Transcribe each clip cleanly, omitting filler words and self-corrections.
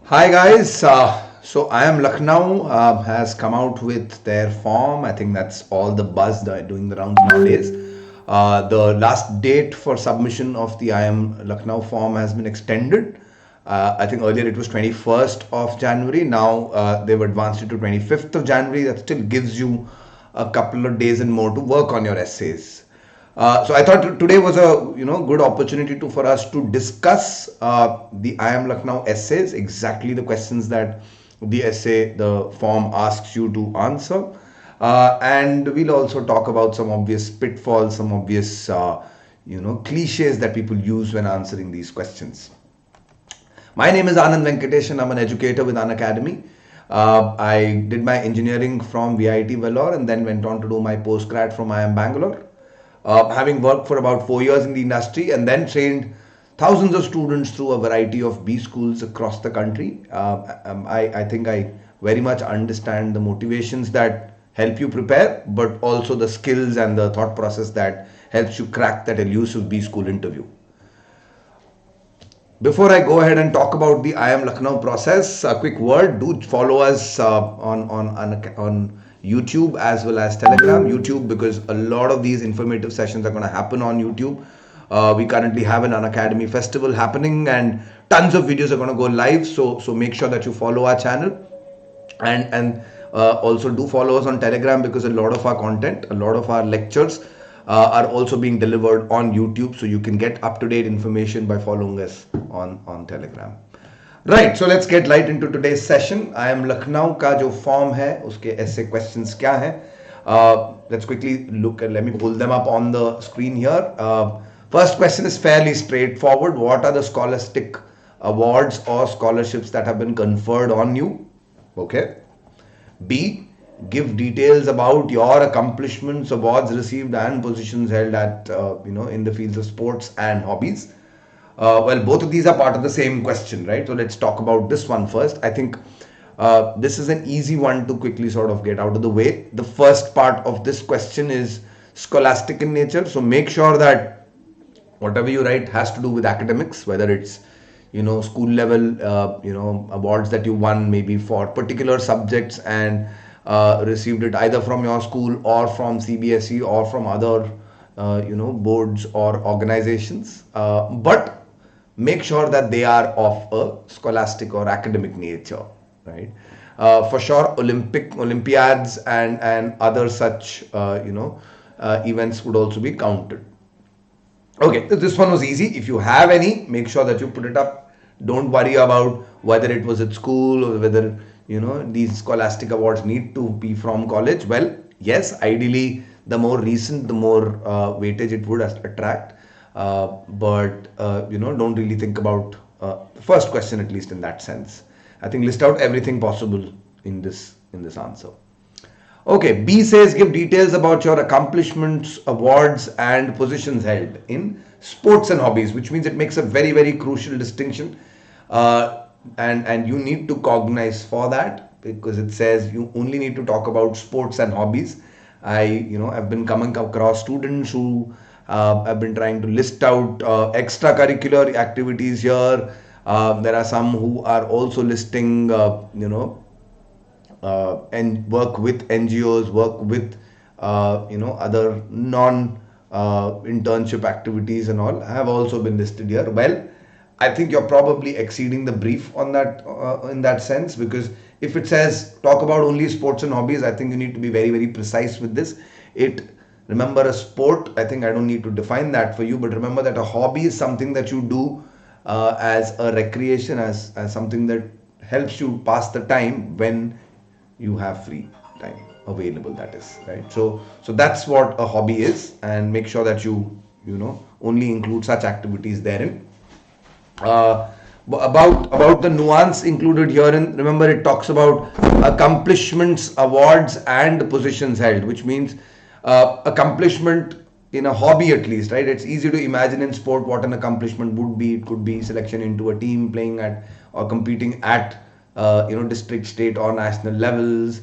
Hi guys, so I am Lucknow has come out with their form. I think that's all the buzz doing the rounds nowadays. The last date for submission of the I am Lucknow form has been extended. I think earlier it was 21st of January. Now they've advanced it to 25th of January. That still gives you a couple of days and more to work on your essays. So I thought today was a good opportunity for us to discuss the I am Lucknow essays, exactly the questions that the form asks you to answer, and we'll also talk about some obvious pitfalls, some obvious cliches that people use when answering these questions. My name is Anand Venkatesan. I'm an educator with Unacademy. I did my engineering from VIT Vellore and then went on to do my postgrad from IIM Bangalore. Having worked for about 4 years in the industry and then trained thousands of students through a variety of B schools across the country, I think I very much understand the motivations that help you prepare, but also the skills and the thought process that helps you crack that elusive B school interview. Before I go ahead and talk about the I am Lucknow process, a quick word: do follow us on YouTube as well as Telegram. YouTube, because a lot of these informative sessions are going to happen on YouTube. We currently have an Unacademy festival happening, and tons of videos are going to go live. So make sure that you follow our channel, and also do follow us on Telegram, because a lot of our content, a lot of our lectures are also being delivered on YouTube, so you can get up-to-date information by following us on Telegram. Right, so let's get right into today's session. I am Lucknow का जो form है उसके essay questions क्या हैं? Let's quickly look and let me pull them up on the screen here. First question is fairly straightforward. What are the Scholastic Awards or scholarships that have been conferred on you? Okay. B, give details about your accomplishments, awards received, and positions held at in the fields of sports and hobbies. Well, both of these are part of the same question, right? So let's talk about this one first. I think this is an easy one to quickly sort of get out of the way. The first part of this question is scholastic in nature, so make sure that whatever you write has to do with academics, whether it's school level awards that you won maybe for particular subjects and received it either from your school or from CBSE or from other boards or organizations, but make sure that they are of a scholastic or academic nature, right? For sure, Olympiads and other such events would also be counted. Okay, so this one was easy. If you have any, make sure that you put it up. Don't worry about whether it was at school or whether these scholastic awards need to be from college. Well, yes, ideally the more recent, the more weightage it would attract. But don't really think about the first question, at least in that sense. I think list out everything possible in this answer. Okay, B says give details about your accomplishments, awards, and positions held in sports and hobbies, which means it makes a very, very crucial distinction. And you need to cognize for that, because it says you only need to talk about sports and hobbies. I've been coming across students who have been trying to list out extracurricular activities here. There are some who are also listing and work with NGOs, work with other non internship activities and all have also been listed here. Well, I think you're probably exceeding the brief on that in that sense, because if it says talk about only sports and hobbies, I think you need to be very, very precise with this. Remember, a sport, I think I don't need to define that for you, but remember that a hobby is something that you do as a recreation, as something that helps you pass the time when you have free time available, that is, right? So that's what a hobby is, and make sure that you only include such activities therein. About the nuance included here, and remember it talks about accomplishments, awards, and positions held, which means accomplishment in a hobby, at least, right? It's easy to imagine in sport what an accomplishment would be. It could be selection into a team, playing at or competing at district, state, or national levels,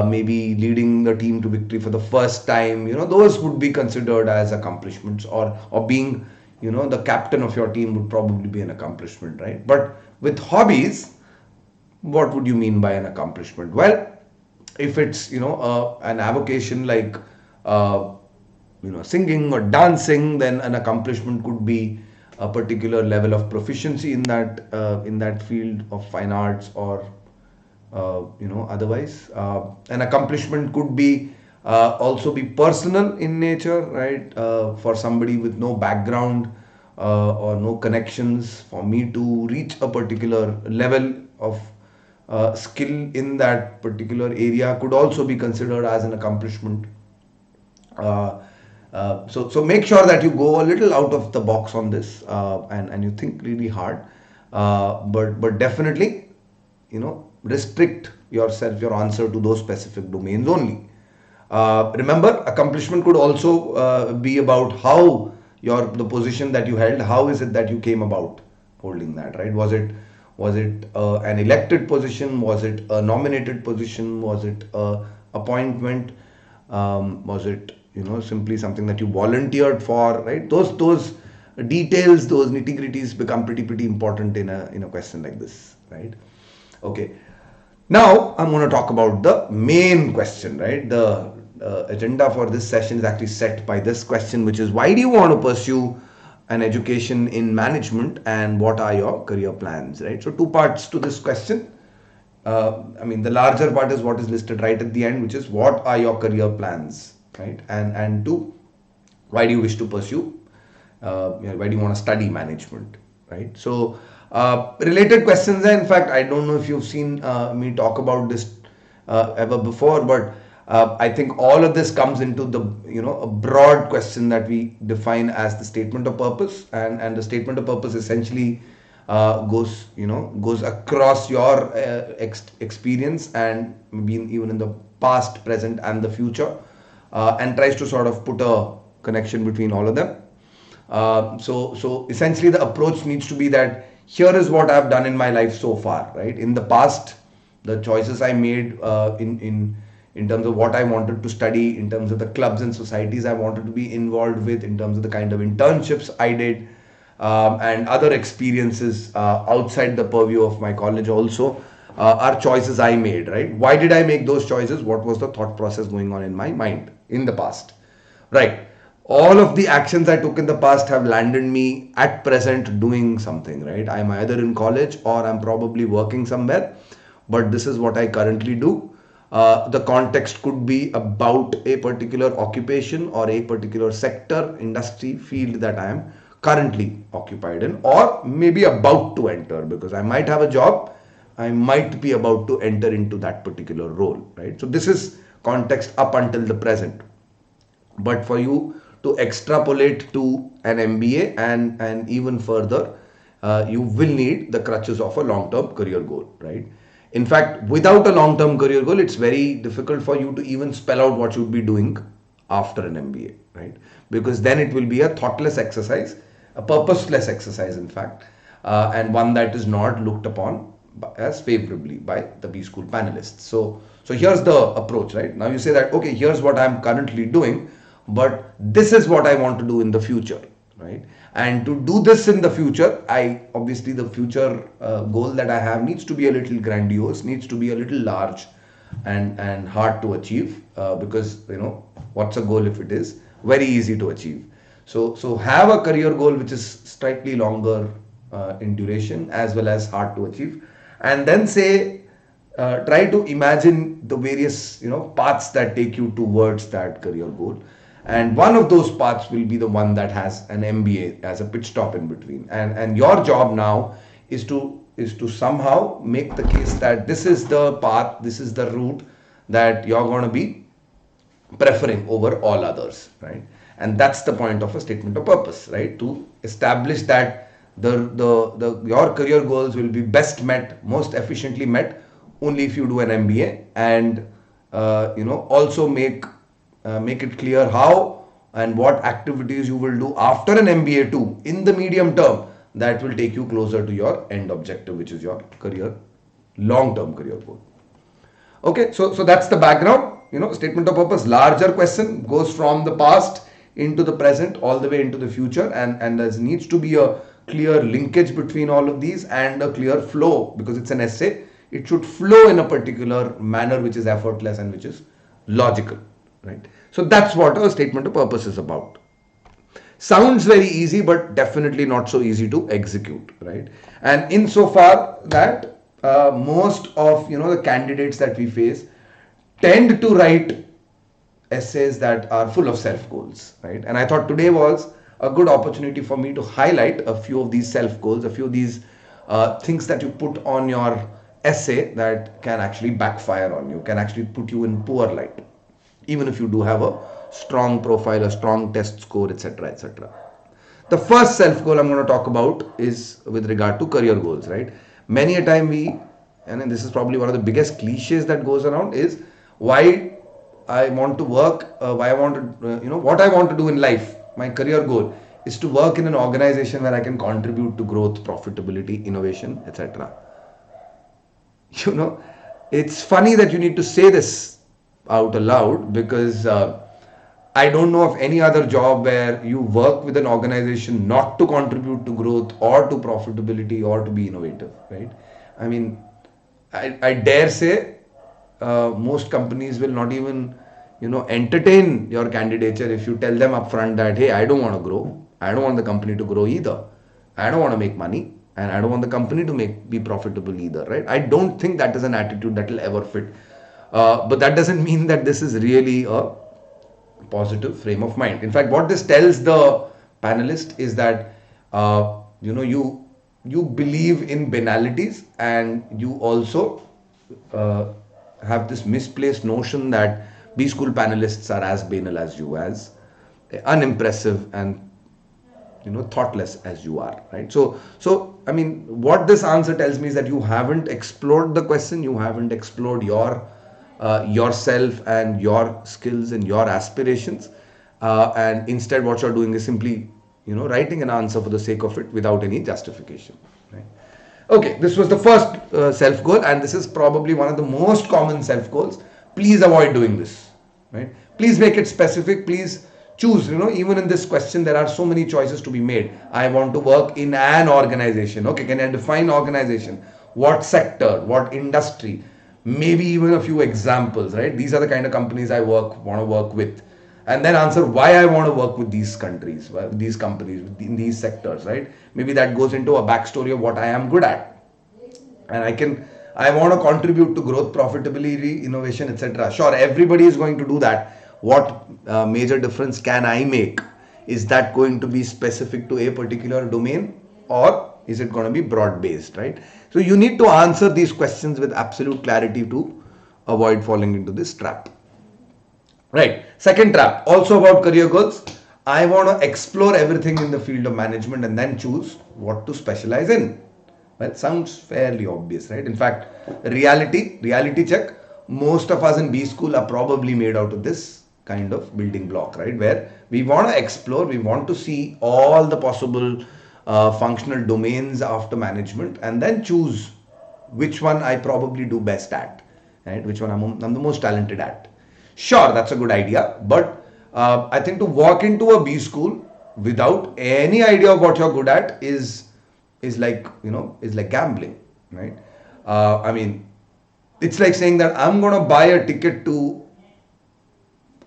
maybe leading the team to victory for the first time. Those would be considered as accomplishments, or being the captain of your team would probably be an accomplishment, right? But with hobbies, What would you mean by an accomplishment? Well, if it's an avocation like uh, singing or dancing, then an accomplishment could be a particular level of proficiency in that field of fine arts, or otherwise an accomplishment could be also be personal in nature, right? For somebody with no background or no connections, for me to reach a particular level of skill in that particular area could also be considered as an accomplishment. uh, so make sure that you go a little out of the box on this, and you think really hard, but definitely restrict yourself, your answer, to those specific domains only. Remember, accomplishment could also be about how the position that you held, how is it that you came about holding that, right? Was it an elected position? Was it a nominated position? Was it a appointment? Was it simply something that you volunteered for, right? Those details, those nitty gritties become pretty important in a question like this, right? Okay. Now I'm going to talk about the main question, right? The agenda for this session is actually set by this question, which is, why do you want to pursue an education in management, and what are your career plans, right? So two parts to this question. The larger part is what is listed right at the end, which is, what are your career plans, right? And two, why do you wish to pursue, why do you want to study management, right? So related questions there. In fact, I don't know if you've seen me talk about this ever before, but I think all of this comes into the a broad question that we define as the statement of purpose, and the statement of purpose essentially goes across your experience, and maybe even in the past, present, and the future, and tries to sort of put a connection between all of them. So essentially the approach needs to be that here is what I've done in my life so far, right? In the past, the choices I made in terms of what I wanted to study, in terms of the clubs and societies I wanted to be involved with, in terms of the kind of internships I did, and other experiences outside the purview of my college also, are choices I made, right? Why did I make those choices? What was the thought process going on in my mind in the past, right? All of the actions I took in the past have landed me at present doing something, right? I'm either in college or I'm probably working somewhere, but this is what I currently do. The context could be about a particular occupation or a particular sector, industry, field that I am currently occupied in, or maybe about to enter, because I might have a job, I might be about to enter into that particular role, right? So this is context up until the present. But for you to extrapolate to an MBA and even further, you will need the crutches of a long-term career goal, right? In fact, without a long-term career goal, it's very difficult for you to even spell out what you'd be doing after an MBA, right? Because then it will be a thoughtless exercise, a purposeless exercise, in fact, and one that is not looked upon as favorably by the B School panelists. So here's the approach, right? Now you say that, okay, here's what I'm currently doing, but this is what I want to do in the future, right? And to do this in the future, obviously the future goal that I have needs to be a little grandiose, needs to be a little large and hard to achieve, because what's a goal if it is very easy to achieve? So have a career goal which is slightly longer in duration as well as hard to achieve, and then say, try to imagine the various paths that take you towards that career goal. And one of those paths will be the one that has an MBA as a pit stop in between. And your job now is to somehow make the case that this is the path, this is the route that you're going to be preferring over all others, right? And that's the point of a statement of purpose, right? To establish that your career goals will be best met, most efficiently met, only if you do an MBA, and also make it clear how and what activities you will do after an MBA too in the medium term that will take you closer to your end objective, which is your long-term career goal. Okay, so that's the background. Statement of purpose, larger question, goes from the past into the present all the way into the future, and there needs to be a clear linkage between all of these and a clear flow, because it's an essay. It should flow in a particular manner which is effortless and which is logical, right? So that's what a statement of purpose is about. Sounds very easy, but definitely not so easy to execute, right? And insofar that most of the candidates that we face tend to write essays that are full of self goals, right? And I thought today was a good opportunity for me to highlight a few of these self goals, a few of these things that you put on your essay that can actually backfire on you, can actually put you in poor light, even if you do have a strong profile, a strong test score, etc., etc. The first self goal I'm going to talk about is with regard to career goals, right? Many a time and this is probably one of the biggest cliches that goes around, is why I want to work, why I want to, what I want to do in life. My career goal is to work in an organization where I can contribute to growth, profitability, innovation, etc. It's funny that you need to say this out aloud, because I don't know of any other job where you work with an organization not to contribute to growth or to profitability or to be innovative, right? I mean, I dare say most companies will not even entertain your candidature if you tell them upfront that, hey, I don't want to grow, I don't want the company to grow either, I don't want to make money, and I don't want the company to be profitable either, right? I don't think that is an attitude that will ever fit. But that doesn't mean that this is really a positive frame of mind. In fact, what this tells the panelist is that you believe in banalities, and you also have this misplaced notion that B school panelists are as banal as you, as unimpressive and thoughtless as you are, right? So I mean, what this answer tells me is that you haven't explored the question, you haven't explored yourself and your skills and your aspirations, and instead what you're doing is simply writing an answer for the sake of it without any justification, right? Okay, this was the first self goal, and this is probably one of the most common self goals. Please avoid doing this, right? Please make it specific. Please choose. Even in this question there are so many choices to be made. I want to work in an organization. Okay, can I define organization? What sector, what industry? Maybe even a few examples, right? These are the kind of companies I want to work with, and then answer why I want to work with these countries, with these companies, in these sectors, right? Maybe that goes into a backstory of what I am good at, and I want to contribute to growth, profitability, innovation, etc. Sure, everybody is going to do that. What major difference can I make? Is that going to be specific to a particular domain, or is it going to be broad based, right? So you need to answer these questions with absolute clarity to avoid falling into this trap. Right. Second trap, also about career goals. I want to explore everything in the field of management and then choose what to specialize in. Well, it sounds fairly obvious, right? In fact, reality check. Most of us in B school are probably made out of this kind of building block, right? Where we want to explore, we want to see all the possible functional domains after management, and then choose which one I probably do best at, right? Which one I'm the most talented at. Sure, that's a good idea, but I think to walk into a B school without any idea of what you're good at is like gambling, right? I mean, it's like saying that I'm going to buy a ticket to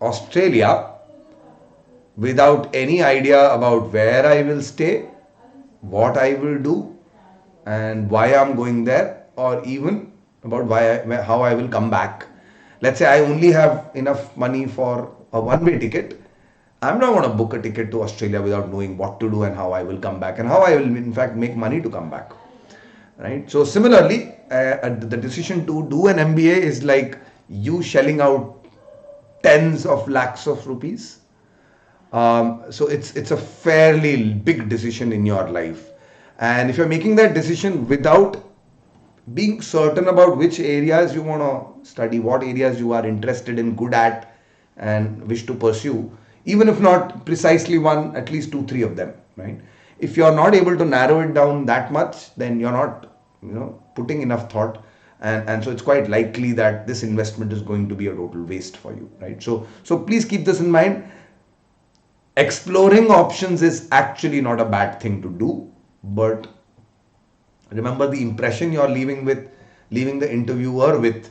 Australia without any idea about where I will stay, what I will do, and why I'm going there, or even about how I will come back. Let's say I only have enough money for a one-way ticket. I'm not going to book a ticket to Australia without knowing what to do and how I will come back and how I will in fact make money to come back, right? So similarly, the decision to do an MBA is like you shelling out tens of lakhs of rupees. So it's a fairly big decision in your life, and if you're making that decision without being certain about which areas you want to study, what areas you are interested in, good at, and wish to pursue, even if not precisely one, at least 2-3 of them, right? If you're not able to narrow it down that much, then you're not putting enough thought, and so it's quite likely that this investment is going to be a total waste for you, right? So please keep this in mind. Exploring options is actually not a bad thing to do, but remember, the impression you're leaving with leaving the interviewer with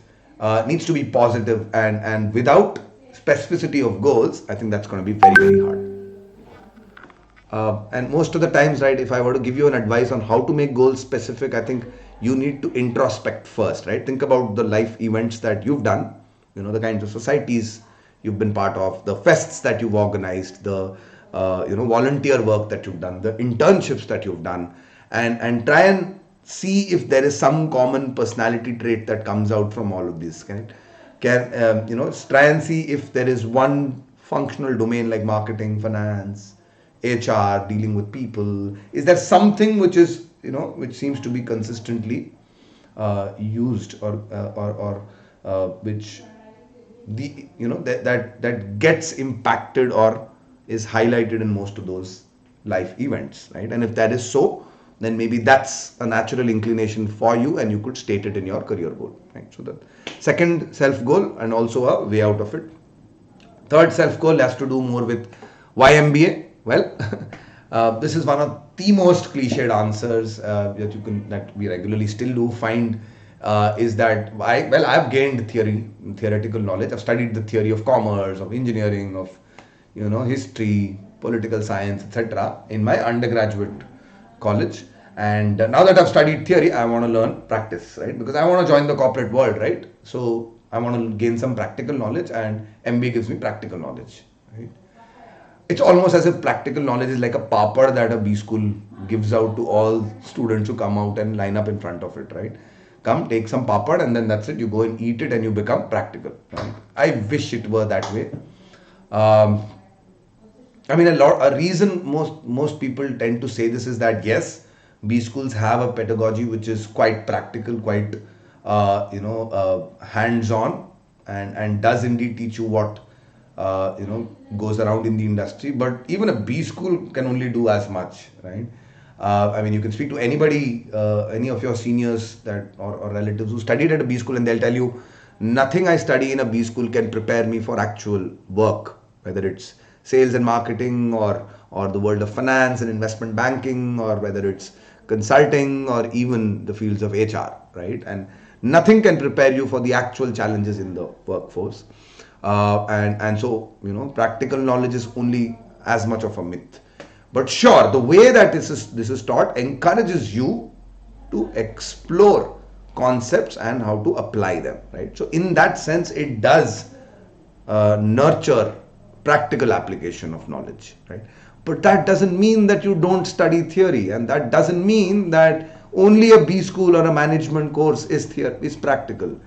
needs to be positive, and without specificity of goals, I think that's going to be very, very hard. And most of the times, right, if I were to give you an advice on how to make goals specific, I think you need to introspect first, right? Think about the life events that you've done, the kinds of societies you've been part of, the fests that you've organized, the volunteer work that you've done, the internships that you've done, and try and see if there is some common personality trait that comes out from all of this. Try and see if there is one functional domain like marketing, finance, HR, dealing with people. Is there something which is which seems to be consistently used, or which that gets impacted or is highlighted in most of those life events, right? And if that is so, then maybe that's a natural inclination for you, and you could state it in your career goal, right? So the second self goal, and also a way out of it. Third self goal has to do more with why MBA. Well, this is one of the most cliched answers that we regularly still do find, is that I've gained theoretical knowledge. I've studied the theory of commerce, of engineering, of history, political science, etc. in my undergraduate college. And now that I've studied theory, I want to learn practice, right? Because I want to join the corporate world, right? So I want to gain some practical knowledge, and MBA gives me practical knowledge, right? It's almost as if practical knowledge is like a papad that a B school gives out to all students who come out and line up in front of it, right? Come, take some papad, and then that's it. You go and eat it, and you become practical, right? I wish it were that way. A reason most people tend to say this is that, yes, B schools have a pedagogy which is quite practical, quite hands-on, and does indeed teach you what goes around in the industry. But even a B school can only do as much, right? You can speak to anybody, any of your seniors or relatives who studied at a B school, and they'll tell you, nothing I study in a B school can prepare me for actual work, whether it's sales and marketing, or the world of finance and investment banking, or whether it's consulting, or even the fields of HR, right? And nothing can prepare you for the actual challenges in the workforce. And so practical knowledge is only as much of a myth. But sure, the way that this is taught encourages you to explore concepts and how to apply them, right? So in that sense, it does nurture practical application of knowledge, right? But that doesn't mean that you don't study theory, and that doesn't mean that only a B school or a management course is practical,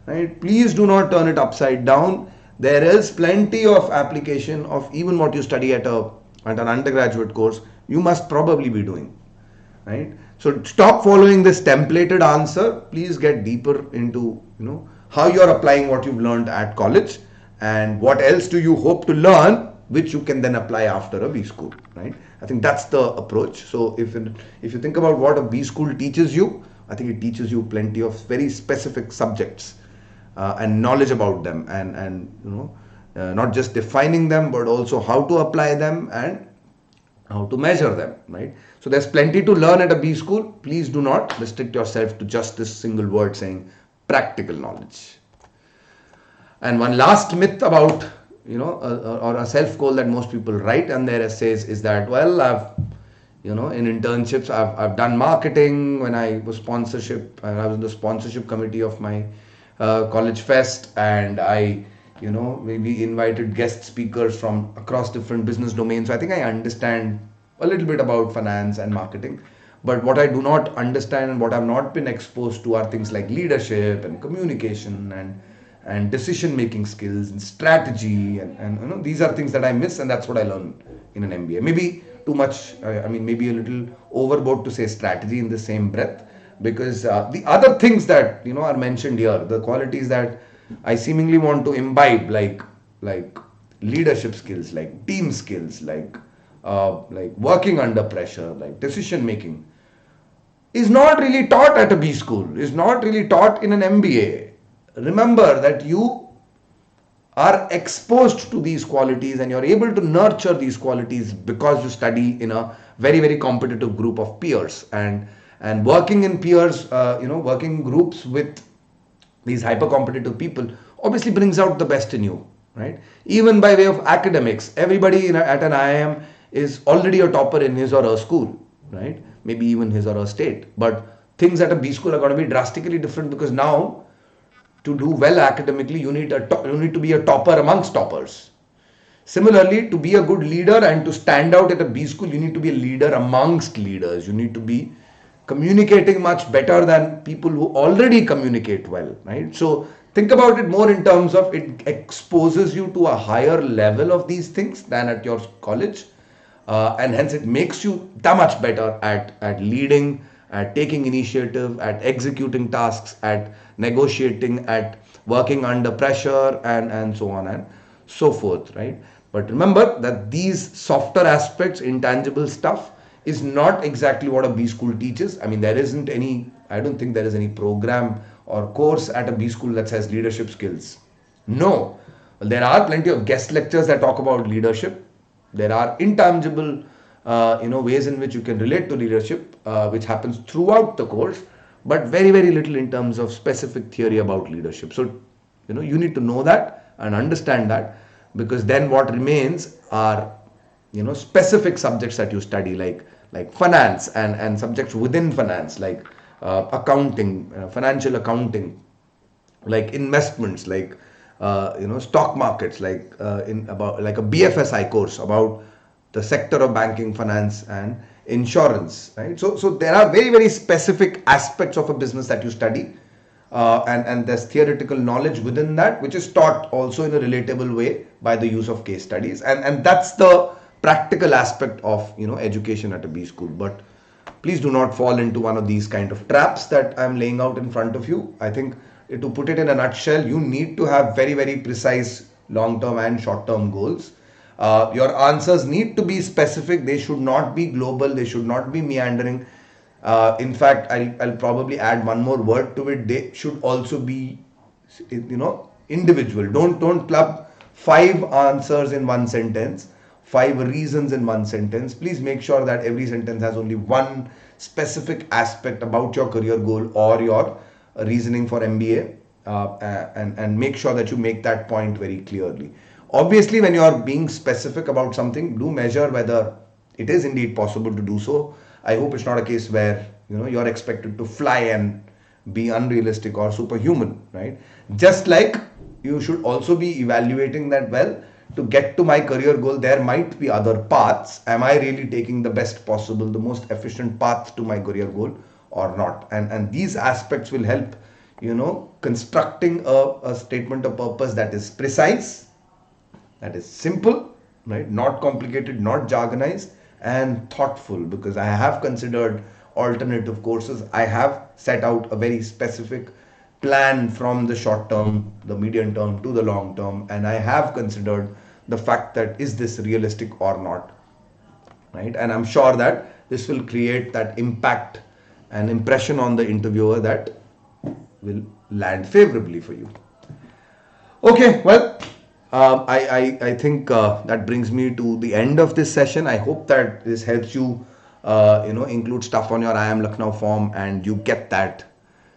right? Please do not turn it upside down. There is plenty of application of even what you study at an undergraduate course, you must probably be doing, right? So stop following this templated answer. Please get deeper into how you're applying what you've learned at college, and what else do you hope to learn which you can then apply after a B school, right? I think that's the approach. So if you think about what a B school teaches you, I think it teaches you plenty of very specific subjects and knowledge about them, and not just defining them, but also how to apply them and how to measure them, right? So there's plenty to learn at a B school. Please do not restrict yourself to just this single word saying practical knowledge. And one last myth about or a self goal that most people write in their essays is that, well, I've in internships I've done marketing. When I was I was in the sponsorship committee of my college fest, and I maybe invited guest speakers from across different business domains. So I think I understand a little bit about finance and marketing. But what I do not understand and what I've not been exposed to are things like leadership and communication and decision making skills and strategy, and these are things that I miss, and that's what I learn in an MBA. Maybe too much, maybe a little overboard to say strategy in the same breath, because the other things that are mentioned here, the qualities that I seemingly want to imbibe, like leadership skills, like team skills, like working under pressure, like decision making, is not really taught at a B school, is not really taught in an MBA. Remember that you are exposed to these qualities, and you're able to nurture these qualities because you study in a very, very competitive group of peers, and And working in peers, working groups with these hyper competitive people obviously brings out the best in you, right? Even by way of academics, everybody at an IIM is already a topper in his or her school, right? Maybe even his or her state. But things at a B school are going to be drastically different, because now to do well academically, you need to be a topper amongst toppers. Similarly, to be a good leader and to stand out at a B school, you need to be a leader amongst leaders. You need to be communicating much better than people who already communicate well, right? So think about it more in terms of it exposes you to a higher level of these things than at your college, and hence it makes you that much better at leading, at taking initiative, at executing tasks, at negotiating, at working under pressure, and so on and so forth, right? But remember that these softer aspects, intangible stuff, is not exactly what a B school teaches. I mean, I don't think there is any program or course at a B school that says leadership skills. No. Well, there are plenty of guest lectures that talk about leadership. There are intangible, ways in which you can relate to leadership, which happens throughout the course, but very, very little in terms of specific theory about leadership. So, you need to know that and understand that, because then what remains are, specific subjects that you study, like finance and subjects within finance, like accounting, financial accounting, like investments, like stock markets, like like a BFSI course about the sector of banking, finance, and insurance, right? So there are very, very specific aspects of a business that you study, and there's theoretical knowledge within that, which is taught also in a relatable way by the use of case studies, and that's the practical aspect of education at a B school. But please do not fall into one of these kind of traps that I'm laying out in front of you. I think, to put it in a nutshell, you need to have very, very precise long-term and short-term goals. Your answers need to be specific. They should not be global. They should not be meandering. In fact, I'll probably add one more word to it. They should also be, individual. Don't club 5 answers in one sentence, 5 reasons in one sentence. Please make sure that every sentence has only one specific aspect about your career goal or your reasoning for MBA, and make sure that you make that point very clearly. Obviously, when you are being specific about something, do measure whether it is indeed possible to do so. I hope it's not a case where you're expected to fly and be unrealistic or superhuman, right? Just like you should also be evaluating that, well, to get to my career goal, there might be other paths. Am I really taking the best possible, the most efficient path to my career goal or not? And these aspects will help, constructing a statement of purpose that is precise, that is simple, right? Not complicated, not jargonized, and thoughtful, because I have considered alternative courses. I have set out a very specific plan from the short term, the medium term, to the long term, and I have considered the fact that is this realistic or not, right? And I'm sure that this will create that impact and impression on the interviewer that will land favorably for you. Okay, well, I think that brings me to the end of this session. I hope that this helps you, include stuff on your IIM Lucknow form, and you get that,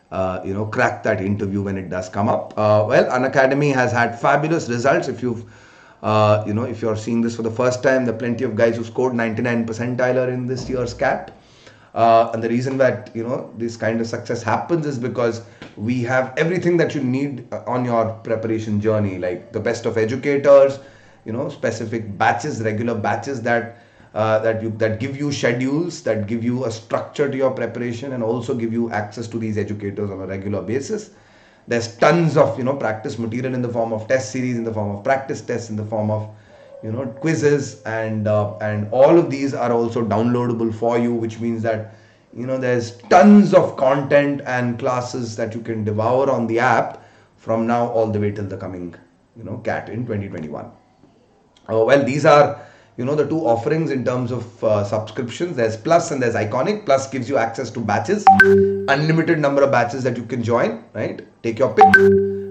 crack that interview when it does come up. Well, Unacademy has had fabulous results. If if you're seeing this for the first time, there are plenty of guys who scored 99 percentiler in this year's CAT. And the reason that this kind of success happens is because we have everything that you need on your preparation journey, like the best of educators, specific batches, regular batches that give you schedules, that give you a structure to your preparation, and also give you access to these educators on a regular basis. There's tons of practice material in the form of test series, in the form of practice tests, in the form of quizzes, and all of these are also downloadable for you, which means that there's tons of content and classes that you can devour on the app from now all the way till the coming CAT in 2021. Well, these are the 2 offerings in terms of subscriptions. There's Plus and there's Iconic. Plus gives you access to batches, unlimited number of batches that you can join, right? Take your pick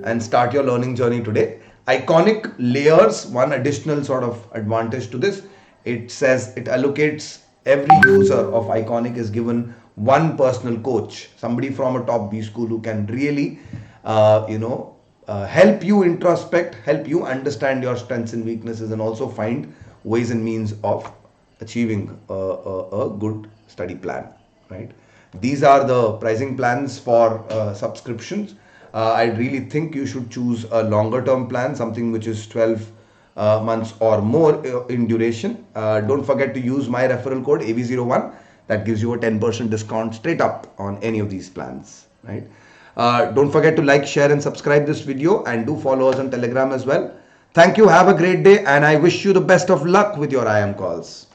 and start your learning journey today. Iconic layers one additional sort of advantage to this. It says it allocates, every user of Iconic is given one personal coach, somebody from a top B school who can really, help you introspect, help you understand your strengths and weaknesses, and also find ways and means of achieving a good study plan, right? These are the pricing plans for subscriptions. I really think you should choose a longer term plan, something which is 12 months or more in duration. Don't forget to use my referral code AV01. That gives you a 10% discount straight up on any of these plans, right? Don't forget to like, share, and subscribe this video, and do follow us on Telegram as well. Thank you. Have a great day, and I wish you the best of luck with your IIM calls.